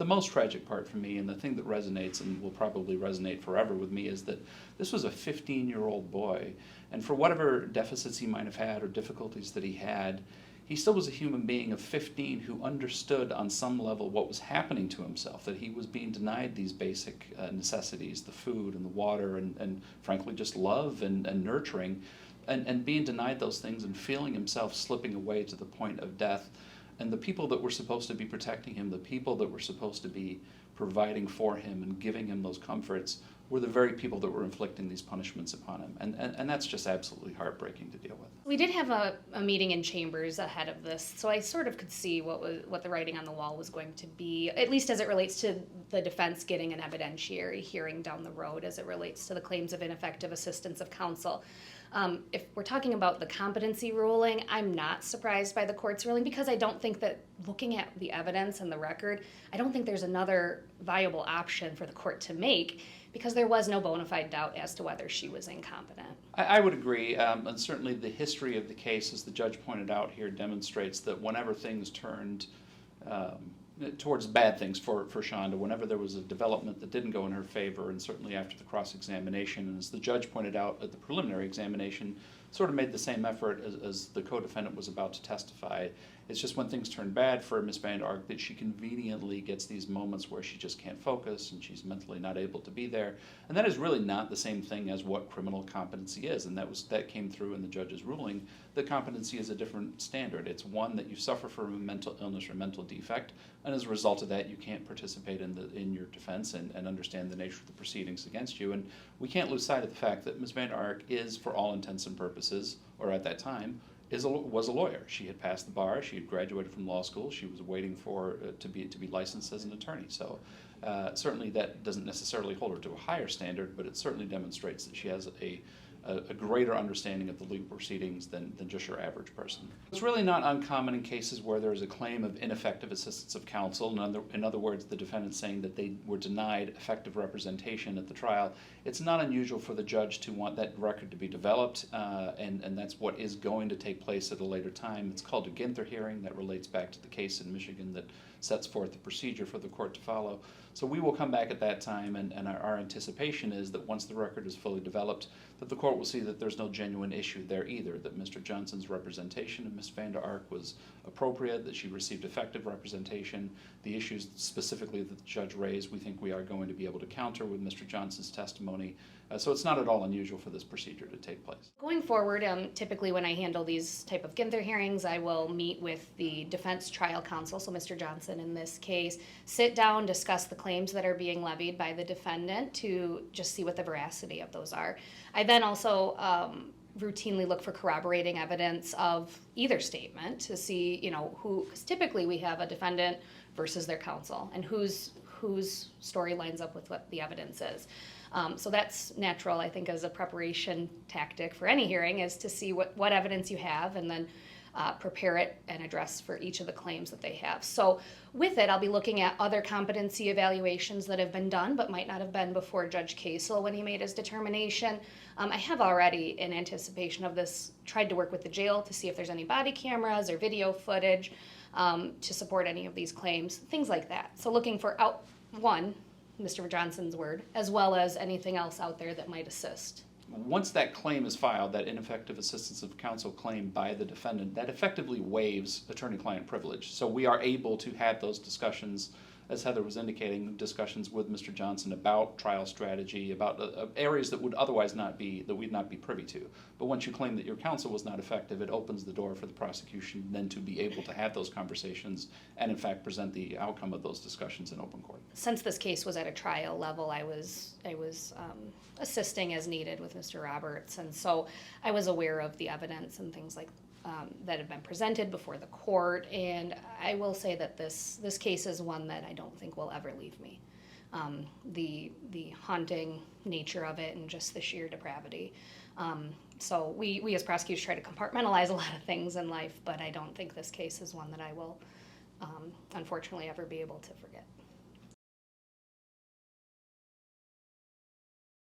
most tragic part for me, and the thing that resonates and will probably resonate forever with me, is that this was a 15-year-old boy, and for whatever deficits he might have had or difficulties that he had, he still was a human being of 15 who understood on some level what was happening to himself, that he was being denied these basic necessities, the food and the water and frankly just love and nurturing, and being denied those things and feeling himself slipping away to the point of death. And the people that were supposed to be protecting him, the people that were supposed to be providing for him and giving him those comforts, were the very people that were inflicting these punishments upon him. And that's just absolutely heartbreaking to deal with. We did have a meeting in chambers ahead of this, so I sort of could see what the writing on the wall was going to be, at least as it relates to the defense getting an evidentiary hearing down the road as it relates to the claims of ineffective assistance of counsel. If we're talking about the competency ruling, I'm not surprised by the court's ruling, because I don't think that, looking at the evidence and the record, I don't think there's another viable option for the court to make, because there was no bona fide doubt as to whether she was incompetent. I would agree, and certainly the history of the case, as the judge pointed out here, demonstrates that whenever things turned towards bad things for Shanda, whenever there was a development that didn't go in her favor, and certainly after the cross-examination, and as the judge pointed out at the preliminary examination, sort of made the same effort as the co-defendant was about to testify. It's just when things turn bad for Ms. Vander Ark that she conveniently gets these moments where she just can't focus and she's mentally not able to be there. And that is really not the same thing as what criminal competency is, and that came through in the judge's ruling. That competency is a different standard. It's one that you suffer from a mental illness or mental defect, and as a result of that you can't participate in your defense and understand the nature of the proceedings against you. And we can't lose sight of the fact that Ms. Vander Ark is, for all intents and purposes, or at that time, was a lawyer. She had passed the bar. She had graduated from law school. She was waiting for to be licensed as an attorney. So certainly that doesn't necessarily hold her to a higher standard, but it certainly demonstrates that she has a greater understanding of the legal proceedings than just your average person. It's really not uncommon in cases where there is a claim of ineffective assistance of counsel. In other words, the defendant saying that they were denied effective representation at the trial. It's not unusual for the judge to want that record to be developed, and that's what is going to take place at a later time. It's called a Ginther hearing. That relates back to the case in Michigan that sets forth the procedure for the court to follow. So we will come back at that time, and our anticipation is that once the record is fully developed, that the court will see that there's no genuine issue there either, that Mr. Johnson's representation of Ms. Vander Ark was appropriate, that she received effective representation. The issues specifically that the judge raised, we think we are going to be able to counter with Mr. Johnson's testimony. So it's not at all unusual for this procedure to take place. Going forward, typically when I handle these type of Ginther hearings, I will meet with the defense trial counsel, so Mr. Johnson in this case, sit down, discuss the claims that are being levied by the defendant to just see what the veracity of those are. I then also routinely look for corroborating evidence of either statement to see, because typically we have a defendant versus their counsel, and whose story lines up with what the evidence is. So that's natural, I think, as a preparation tactic for any hearing, is to see what evidence you have and then prepare it and address for each of the claims that they have. So with it, I'll be looking at other competency evaluations that have been done but might not have been before Judge Kacel when he made his determination. I have already, in anticipation of this, tried to work with the jail to see if there's any body cameras or video footage to support any of these claims, things like that. So looking for Mr. Johnson's word, as well as anything else out there that might assist. Once that claim is filed, that ineffective assistance of counsel claim by the defendant, that effectively waives attorney-client privilege. So we are able to have those discussions, as Heather was indicating, discussions with Mr. Johnson about trial strategy, about areas that would otherwise we'd not be privy to. But once you claim that your counsel was not effective, it opens the door for the prosecution then to be able to have those conversations and in fact present the outcome of those discussions in open court. Since this case was at a trial level, I was assisting as needed with Mr. Roberts, and so I was aware of the evidence and things like that have been presented before the court, and I will say that this case is one that I don't think will ever leave me. The haunting nature of it and just the sheer depravity. So we as prosecutors try to compartmentalize a lot of things in life, but I don't think this case is one that I will unfortunately ever be able to forget.